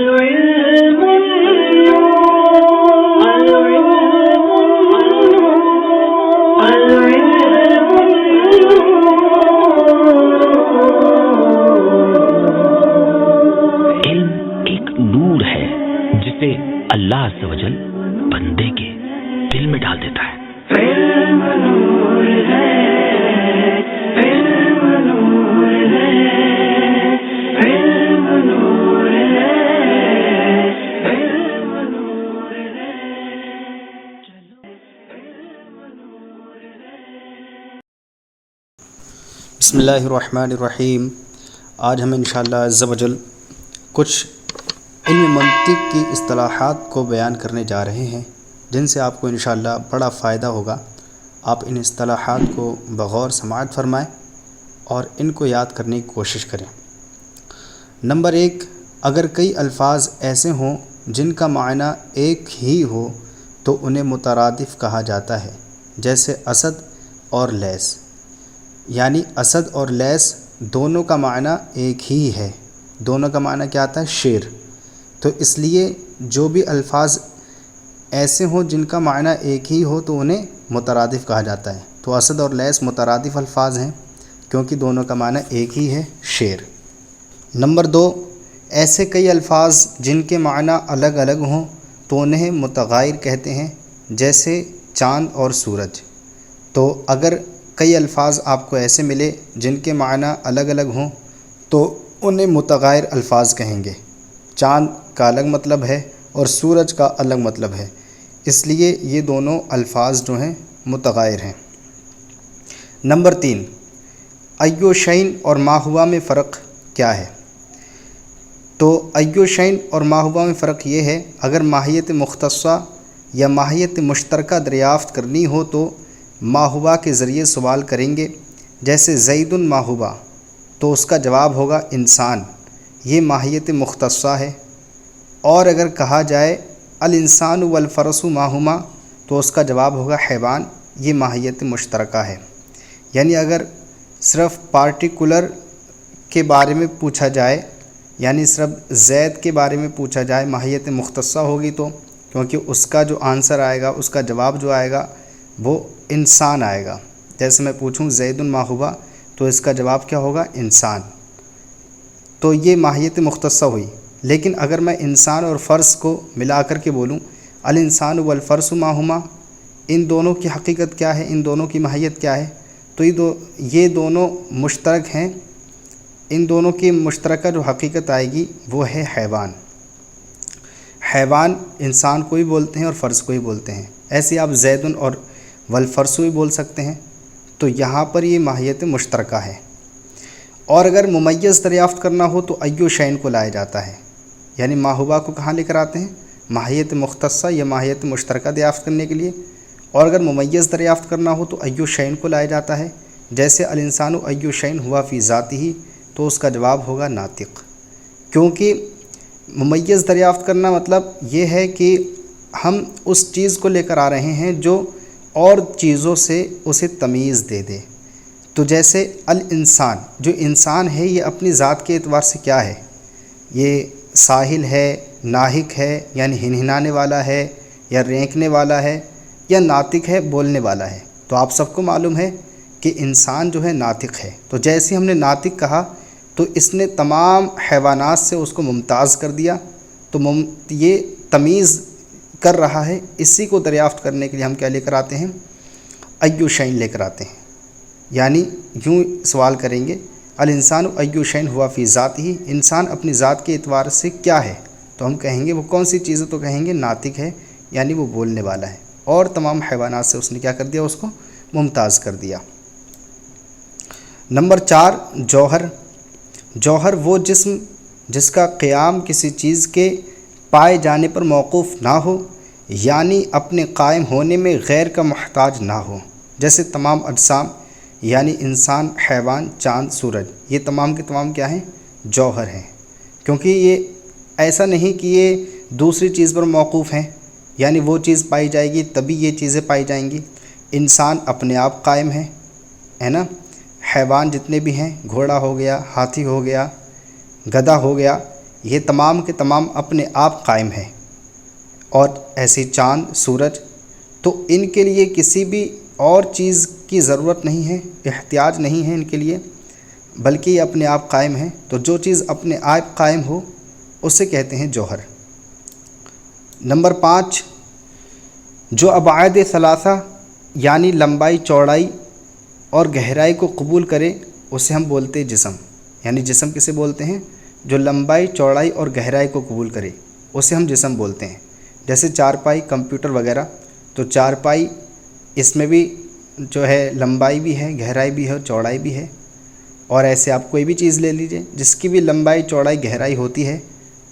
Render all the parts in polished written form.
العلم علم ایک نور ہے جسے اللہ عز و جل بندے کے دل میں ڈال دیتا ہے. علم نور ہے، علم نور ہے، علم نور ہے، علم نور ہے. بسم اللہ الرحمن الرحیم. آج ہم انشاءاللہ عز و جل کچھ علم منطق کی اصطلاحات کو بیان کرنے جا رہے ہیں جن سے آپ کو انشاءاللہ بڑا فائدہ ہوگا. آپ ان اصطلاحات کو بغور سماعت فرمائیں اور ان کو یاد کرنے کی کوشش کریں. نمبر 1، اگر کئی الفاظ ایسے ہوں جن کا معنی ایک ہی ہو تو انہیں مترادف کہا جاتا ہے، جیسے اسد اور لیس. یعنی اسد اور لیس دونوں کا معنی ایک ہی ہے، دونوں کا معنی کیا آتا ہے؟ شیر. تو اس لیے جو بھی الفاظ ایسے ہوں جن کا معنی ایک ہی ہو تو انہیں مترادف کہا جاتا ہے. تو اسد اور لیس مترادف الفاظ ہیں کیونکہ دونوں کا معنی ایک ہی ہے، شیر. نمبر 2، ایسے کئی الفاظ جن کے معنی الگ الگ ہوں تو انہیں متغائر کہتے ہیں، جیسے چاند اور سورج. تو اگر کئی الفاظ آپ کو ایسے ملے جن کے معنی الگ الگ ہوں تو انہیں متغائر الفاظ کہیں گے. چاند کا الگ مطلب ہے اور سورج کا الگ مطلب ہے، اس لیے یہ دونوں الفاظ جو ہیں متغائر ہیں. نمبر 3، ایو شین اور ما ہوا میں فرق کیا ہے؟ تو ایو شین اور ما ہوا میں فرق یہ ہے، اگر ماہیت مختصہ یا ماہیت مشترکہ دریافت کرنی ہو تو ما ہوا کے ذریعے سوال کریں گے. جیسے زید ما ہوا، تو اس کا جواب ہوگا انسان، یہ ماہیت مختصہ ہے. اور اگر کہا جائے الانسان والفرس ما ہما، تو اس کا جواب ہوگا حیوان، یہ ماہیت مشترکہ ہے. یعنی اگر صرف پارٹیکولر کے بارے میں پوچھا جائے، یعنی صرف زید کے بارے میں پوچھا جائے، ماہیت مختصہ ہوگی تو، کیونکہ اس کا جو آنسر آئے گا، اس کا جواب جو آئے گا وہ انسان آئے گا. جیسے میں پوچھوں زید ما ہوا تو اس کا جواب کیا ہوگا؟ انسان. تو یہ ماہیت مختصہ ہوئی. لیکن اگر میں انسان اور فرس کو ملا کر کے بولوں الانسان والفرس ما ہما، ان دونوں کی حقیقت کیا ہے، ان دونوں کی ماہیت کیا ہے؟ تو یہ دونوں مشترک ہیں. ان دونوں کی مشترکہ جو حقیقت آئے گی وہ ہے حیوان. حیوان انسان کو بھی بولتے ہیں اور فرس کو بھی بولتے ہیں. ایسے آپ زیدن اور والفرس بھی بول سکتے ہیں. تو یہاں پر یہ ماہیت مشترکہ ہے. اور اگر ممیز دریافت کرنا ہو تو ایو شین کو لایا جاتا ہے. یعنی ما ہوا کو کہاں لے کر آتے ہیں؟ ماہیت مختصہ یا ماہیت مشترکہ دریافت کرنے کے لیے. اور اگر ممیز دریافت کرنا ہو تو ایو شین کو لایا جاتا ہے. جیسے الانسان ایو شین ہوا فی ذاتہ، تو اس کا جواب ہوگا ناطق. کیونکہ ممیز دریافت کرنا مطلب یہ ہے کہ ہم اس چیز کو لے کر آ رہے ہیں جو اور چیزوں سے اسے تمیز دے دے. تو جیسے الانسان، جو انسان ہے یہ اپنی ذات کے اعتبار سے کیا ہے؟ یہ ساحل ہے، ناہک ہے یعنی ہنہنانے والا ہے، یا رینکنے والا ہے، یا ناطق ہے، بولنے والا ہے. تو آپ سب کو معلوم ہے کہ انسان جو ہے ناطق ہے. تو جیسے ہم نے ناطق کہا تو اس نے تمام حیوانات سے اس کو ممتاز کر دیا. تو یہ تمیز کر رہا ہے. اسی کو دریافت کرنے کے لیے ہم کیا لے کر آتے ہیں؟ ایو شین لے کر آتے ہیں. یعنی یوں سوال کریں گے الانسان ایو شین ہوا فی ذاتہ، انسان اپنی ذات کے اعتبار سے کیا ہے؟ تو ہم کہیں گے وہ کون سی چیز ہے؟ تو کہیں گے ناطق ہے، یعنی وہ بولنے والا ہے، اور تمام حیوانات سے اس نے کیا کر دیا؟ اس کو ممتاز کر دیا. نمبر 4، جوہر. جوہر وہ جسم جس کا قیام کسی چیز کے پائے جانے پر موقوف نہ ہو، یعنی اپنے قائم ہونے میں غیر کا محتاج نہ ہو. جیسے تمام اجسام، یعنی انسان، حیوان، چاند، سورج، یہ تمام کے تمام کیا ہیں؟ جوہر ہیں. کیونکہ یہ ایسا نہیں کہ یہ دوسری چیز پر موقوف ہیں، یعنی وہ چیز پائی جائے گی تبھی یہ چیزیں پائی جائیں گی. انسان اپنے آپ قائم ہے نا. حیوان جتنے بھی ہیں، گھوڑا ہو گیا، ہاتھی ہو گیا، گدھا ہو گیا، یہ تمام کے تمام اپنے آپ قائم ہیں، اور ایسی چاند، سورج، تو ان کے لیے کسی بھی اور چیز کی ضرورت نہیں ہے، احتیاج نہیں ہے ان کے لیے، بلکہ یہ اپنے آپ قائم ہیں۔ تو جو چیز اپنے آپ قائم ہو اسے کہتے ہیں جوہر۔ نمبر 5، جو ابعاد ثلاثہ یعنی لمبائی، چوڑائی اور گہرائی کو قبول کرے اسے ہم بولتے ہیں جسم۔ یعنی جسم کسے بولتے ہیں؟ جو لمبائی، چوڑائی اور گہرائی کو قبول کرے اسے ہم جسم بولتے ہیں۔ جیسے چارپائی، کمپیوٹر وغیرہ، تو چارپائی اس میں بھی جو ہے لمبائی بھی ہے، گہرائی بھی ہے اور چوڑائی بھی ہے، اور ایسے آپ کوئی بھی چیز لے لیجئے جس کی بھی لمبائی، چوڑائی، گہرائی ہوتی ہے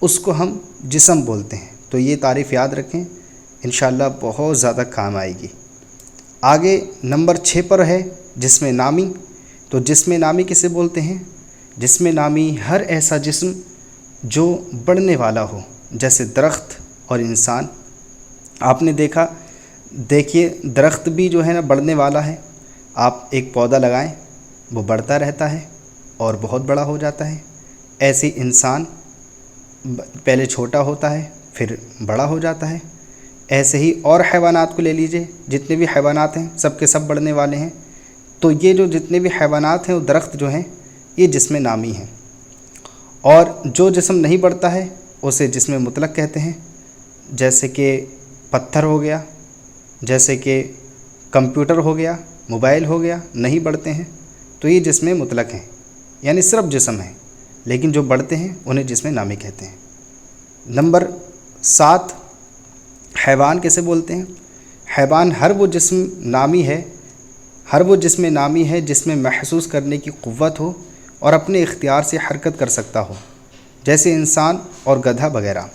اس کو ہم جسم بولتے ہیں۔ تو یہ تعریف یاد رکھیں، انشاءاللہ بہت زیادہ کام آئے گی۔ آگے نمبر 6 پر ہے جسم نامی۔ تو جسم نامی کسے بولتے ہیں؟ جسم نامی ہر ایسا جسم جو بڑھنے والا ہو، جیسے درخت اور انسان۔ آپ نے دیکھیے درخت بھی جو ہے نا بڑھنے والا ہے۔ آپ ایک پودا لگائیں، وہ بڑھتا رہتا ہے اور بہت بڑا ہو جاتا ہے۔ ایسے انسان پہلے چھوٹا ہوتا ہے پھر بڑا ہو جاتا ہے۔ ایسے ہی اور حیوانات کو لے لیجئے، جتنے بھی حیوانات ہیں سب کے سب بڑھنے والے ہیں۔ تو یہ جو جتنے بھی حیوانات ہیں وہ درخت جو ہیں یہ جسم نامی ہیں۔ اور جو جسم نہیں بڑھتا ہے اسے جسم مطلق کہتے ہیں، جیسے کہ پتھر ہو گیا، جیسے کہ کمپیوٹر ہو گیا، موبائل ہو گیا، نہیں بڑھتے ہیں تو یہ جسم مطلق ہیں، یعنی صرف جسم ہیں، لیکن جو بڑھتے ہیں انہیں جسم نامی کہتے ہیں۔ نمبر 7، حیوان کیسے بولتے ہیں؟ حیوان ہر وہ جسم نامی ہے جس میں محسوس کرنے کی قوت ہو اور اپنے اختیار سے حرکت کر سکتا ہو، جیسے انسان اور گدھا وغیرہ۔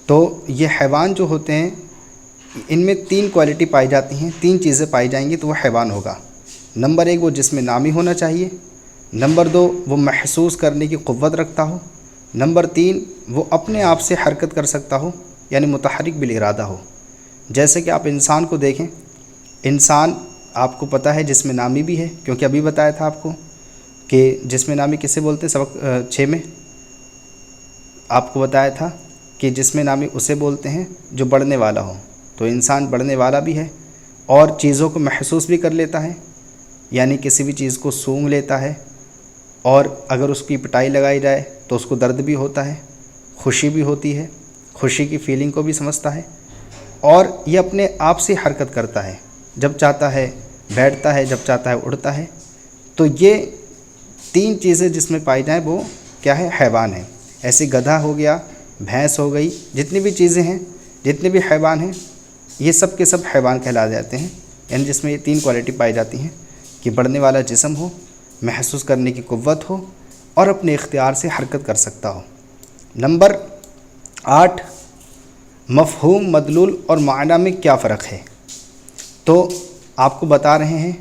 تو یہ حیوان جو ہوتے ہیں ان میں 3 کوالٹی پائی جاتی ہیں، 3 چیزیں پائی جائیں گی تو وہ حیوان ہوگا۔ نمبر 1، وہ جسم نامی ہونا چاہیے۔ نمبر 2، وہ محسوس کرنے کی قوت رکھتا ہو۔ نمبر 3، وہ اپنے آپ سے حرکت کر سکتا ہو، یعنی متحرک بالارادہ ہو۔ جیسے کہ آپ انسان کو دیکھیں، انسان آپ کو پتہ ہے جسم نامی بھی ہے، کیونکہ ابھی بتایا تھا آپ کو کہ جسم نامی کسے بولتے ہیں۔ سبق 6 میں آپ کو بتایا تھا کہ جسم نامی اسے بولتے ہیں جو بڑھنے والا ہو۔ تو انسان بڑھنے والا بھی ہے اور چیزوں کو محسوس بھی کر لیتا ہے، یعنی کسی بھی چیز کو سونگھ لیتا ہے، اور اگر اس کی پٹائی لگائی جائے تو اس کو درد بھی ہوتا ہے، خوشی بھی ہوتی ہے، خوشی کی فیلنگ کو بھی سمجھتا ہے، اور یہ اپنے آپ سے حرکت کرتا ہے، جب چاہتا ہے بیٹھتا ہے، جب چاہتا ہے اڑتا ہے۔ تو یہ 3 چیزیں جس میں پائی جائیں وہ کیا ہے؟ حیوان ہے۔ ایسے گدھا ہو گیا، بھینس ہو گئی، جتنی بھی چیزیں ہیں، جتنے بھی حیوان ہیں، یہ سب کے سب حیوان کہلا جاتے ہیں، یعنی جس میں یہ 3 کوالٹی پائی جاتی ہیں کہ بڑھنے والا جسم ہو، محسوس کرنے کی قوت ہو اور اپنے اختیار سے حرکت کر سکتا ہو۔ نمبر 8، مفہوم، مدلول اور معنی میں کیا فرق ہے؟ تو آپ کو بتا رہے ہیں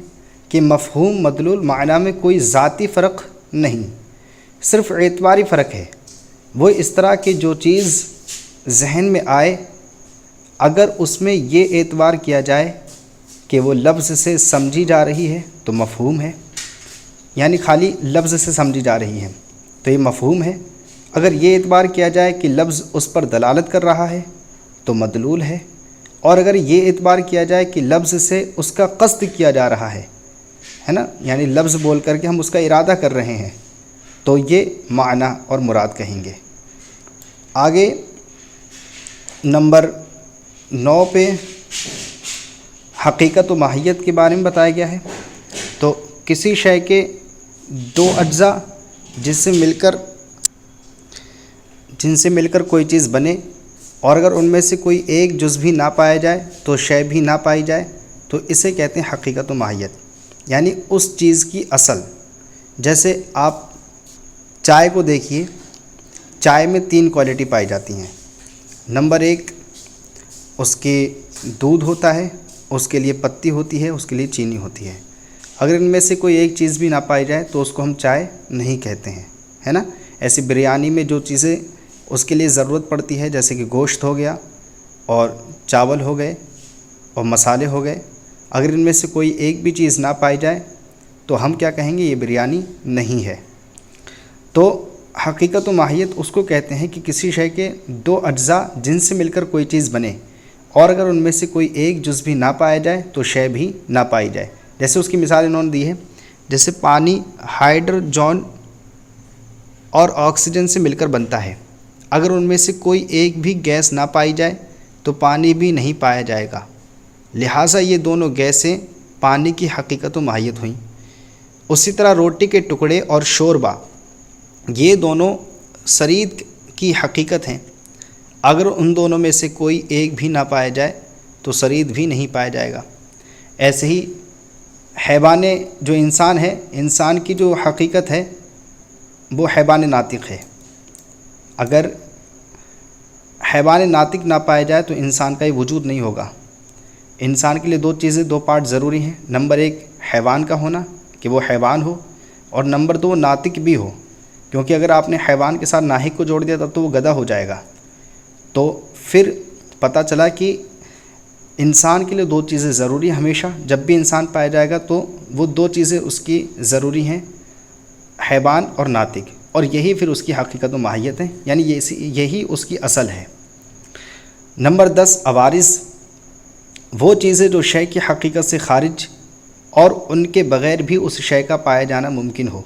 کہ مفہوم، مدلول، معنی میں کوئی ذاتی فرق نہیں، صرف اعتباری فرق ہے۔ وہ اس طرح کہ جو چیز ذہن میں آئے، اگر اس میں یہ اعتبار کیا جائے کہ وہ لفظ سے سمجھی جا رہی ہے تو مفہوم ہے، یعنی خالی لفظ سے سمجھی جا رہی ہے تو یہ مفہوم ہے۔ اگر یہ اعتبار کیا جائے کہ لفظ اس پر دلالت کر رہا ہے تو مدلول ہے، اور اگر یہ اعتبار کیا جائے کہ لفظ سے اس کا قصد کیا جا رہا ہے نا، یعنی لفظ بول کر کے ہم اس کا ارادہ کر رہے ہیں، تو یہ معنی اور مراد کہیں گے۔ آگے نمبر 9 پہ حقیقت و ماہیت کے بارے میں بتایا گیا ہے۔ تو کسی شے کے 2 اجزاء جن سے مل کر کوئی چیز بنے، اور اگر ان میں سے کوئی ایک جز بھی نہ پایا جائے تو شے بھی نہ پائی جائے، تو اسے کہتے ہیں حقیقت و ماہیت، یعنی اس چیز کی اصل۔ جیسے آپ چائے کو دیکھیے، چائے میں 3 کوالٹی پائی جاتی ہیں۔ نمبر 1، اس کے دودھ ہوتا ہے، اس کے لیے پتی ہوتی ہے، اس کے لیے چینی ہوتی ہے۔ اگر ان میں سے کوئی ایک چیز بھی نہ پائی جائے تو اس کو ہم چائے نہیں کہتے ہیں، ہے نا۔ ایسے بریانی میں جو چیزیں اس کے لیے ضرورت پڑتی ہے، جیسے کہ گوشت ہو گیا اور چاول ہو گئے اور مسالے ہو گئے، اگر ان میں سے کوئی ایک بھی چیز نہ پائی جائے تو ہم کیا کہیں گے؟ یہ بریانی نہیں ہے۔ تو حقیقت و ماہیت اس کو کہتے ہیں کہ کسی شے کے دو اجزاء جن سے مل کر کوئی چیز بنے اور اگر ان میں سے کوئی ایک جز بھی نہ پایا جائے تو شے بھی نہ پائی جائے. جیسے اس کی مثال انہوں نے دی ہے، جیسے پانی ہائیڈروجن اور آکسیجن سے مل کر بنتا ہے، اگر ان میں سے کوئی ایک بھی گیس نہ پائی جائے تو پانی بھی نہیں پایا جائے گا. لہٰذا یہ دونوں گیسیں پانی کی حقیقت و ماہیت ہوئیں. اسی طرح روٹی کے ٹکڑے اور شوربہ یہ دونوں سرید کی حقیقت ہیں، اگر ان دونوں میں سے کوئی ایک بھی نہ پایا جائے تو سرید بھی نہیں پایا جائے گا. ایسے ہی حیوان جو انسان ہے، انسان کی جو حقیقت ہے وہ حیوان ناطق ہے. اگر حیوان ناطق نہ پایا جائے تو انسان کا یہ وجود نہیں ہوگا. انسان کے لیے دو چیزیں، دو پارٹ ضروری ہیں. نمبر ایک حیوان کا ہونا کہ وہ حیوان ہو، اور نمبر دو ناطق بھی ہو، کیونکہ اگر آپ نے حیوان کے ساتھ ناحق کو جوڑ دیا تب تو وہ گدھا ہو جائے گا. تو پھر پتہ چلا کہ انسان کے لیے دو چیزیں ضروری ہیں. ہمیشہ جب بھی انسان پایا جائے گا تو وہ دو چیزیں اس کی ضروری ہیں، حیوان اور ناطق، اور یہی پھر اس کی حقیقت و ماہیت ہے، یعنی یہی اس کی اصل ہے. نمبر 10 عوارض، وہ چیزیں جو شے کی حقیقت سے خارج اور ان کے بغیر بھی اس شے کا پایا جانا ممکن ہو.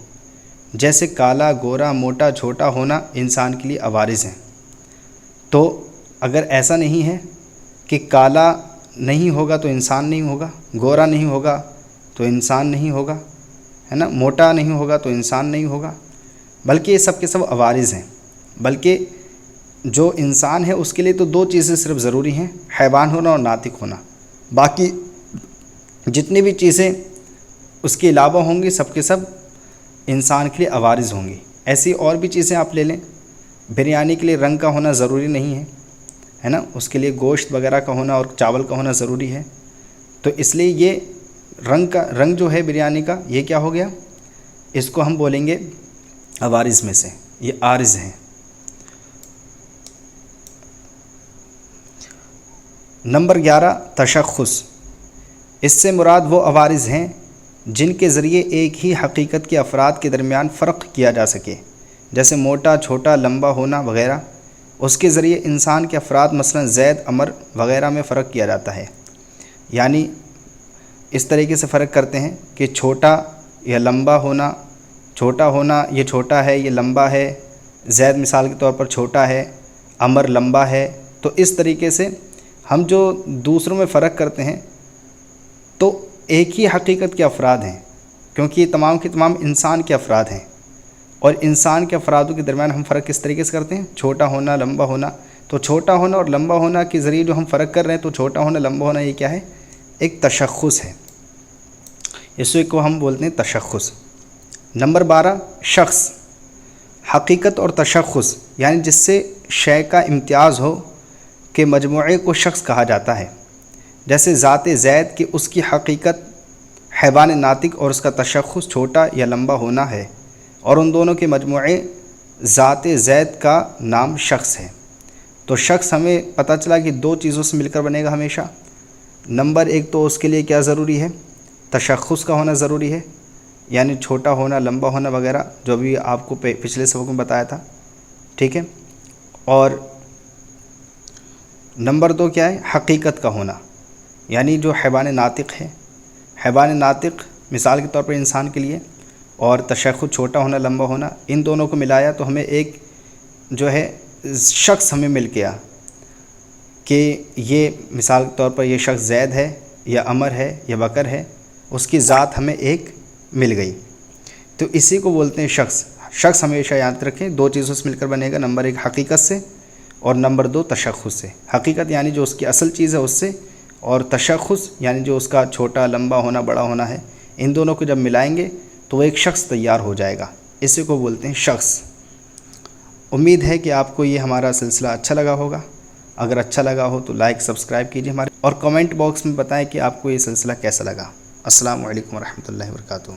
جیسے کالا، گورا، موٹا، چھوٹا ہونا انسان کے لیے عوارض ہیں. تو اگر ایسا نہیں ہے کہ کالا نہیں ہوگا تو انسان نہیں ہوگا، گورا نہیں ہوگا تو انسان نہیں ہوگا، ہے نا، موٹا نہیں ہوگا تو انسان نہیں ہوگا، بلکہ یہ سب کے سب عوارض ہیں. بلکہ جو انسان ہے اس کے لیے تو دو چیزیں صرف ضروری ہیں، حیوان ہونا اور ناطق ہونا. باقی جتنی بھی چیزیں اس کے علاوہ ہوں گی سب کے سب انسان کے لیے عوارض ہوں گی. ایسی اور بھی چیزیں آپ لے لیں. بریانی کے لیے رنگ کا ہونا ضروری نہیں ہے نا، اس کے لیے گوشت وغیرہ کا ہونا اور چاول کا ہونا ضروری ہے. تو اس لیے یہ رنگ جو ہے بریانی کا، یہ کیا ہو گیا، اس کو ہم بولیں گے عوارض میں سے، یہ عارض ہیں. نمبر 11 تشخص، اس سے مراد وہ عوارض ہیں جن کے ذریعے ایک ہی حقیقت کے افراد کے درمیان فرق کیا جا سکے. جیسے موٹا، چھوٹا، لمبا ہونا وغیرہ، اس کے ذریعے انسان کے افراد مثلا زید، عمر وغیرہ میں فرق کیا جاتا ہے. یعنی اس طریقے سے فرق کرتے ہیں کہ چھوٹا یا لمبا ہونا، چھوٹا ہونا یہ چھوٹا ہے، یہ لمبا ہے، زید مثال کے طور پر چھوٹا ہے، عمر لمبا ہے. تو اس طریقے سے ہم جو دوسروں میں فرق کرتے ہیں تو ایک ہی حقیقت کے افراد ہیں، کیونکہ یہ تمام کے تمام انسان کے افراد ہیں. اور انسان کے افرادوں کے درمیان ہم فرق کس طریقے سے کرتے ہیں، چھوٹا ہونا، لمبا ہونا. تو چھوٹا ہونا اور لمبا ہونا کے ذریعے جو ہم فرق کر رہے ہیں، تو چھوٹا ہونا، لمبا ہونا یہ کیا ہے، ایک تشخص ہے. اس کو ہم بولتے ہیں تشخص. نمبر 12 شخص، حقیقت اور تشخص، یعنی جس سے شے کا امتیاز ہو کہ مجموعے کو شخص کہا جاتا ہے. جیسے ذات زید کی اس کی حقیقت حیوان ناطق اور اس کا تشخص چھوٹا یا لمبا ہونا ہے، اور ان دونوں کے مجموعے ذات زید کا نام شخص ہے. تو شخص ہمیں پتہ چلا کہ دو چیزوں سے مل کر بنے گا ہمیشہ. نمبر ایک تو اس کے لیے کیا ضروری ہے، تشخص کا ہونا ضروری ہے، یعنی چھوٹا ہونا، لمبا ہونا وغیرہ، جو بھی آپ کو پچھلے سبق میں بتایا تھا، ٹھیک ہے. اور نمبر 2 کیا ہے، حقیقت کا ہونا، یعنی جو حیوان ناطق ہے، حیوان ناطق مثال کے طور پر انسان کے لیے، اور تشخص چھوٹا ہونا، لمبا ہونا، ان دونوں کو ملایا تو ہمیں ایک جو ہے شخص ہمیں مل گیا کہ یہ مثال کے طور پر یہ شخص زید ہے یا عمر ہے یا بکر ہے، اس کی ذات ہمیں ایک مل گئی. تو اسی کو بولتے ہیں شخص. شخص ہمیشہ یاد رکھیں دو چیزوں سے مل کر بنے گا، نمبر 1 حقیقت سے اور نمبر 2 تشخص سے. حقیقت یعنی جو اس کی اصل چیز ہے اس سے، اور تشخص یعنی جو اس کا چھوٹا، لمبا ہونا، بڑا ہونا ہے. ان دونوں کو جب ملائیں گے تو وہ ایک شخص تیار ہو جائے گا. اسی کو بولتے ہیں شخص. امید ہے کہ آپ کو یہ ہمارا سلسلہ اچھا لگا ہوگا. اگر اچھا لگا ہو تو لائک، سبسکرائب کیجیے ہمارے، اور کمنٹ باکس میں بتائیں کہ آپ کو یہ سلسلہ کیسا لگا. السلام علیکم ورحمۃ اللہ وبرکاتہ.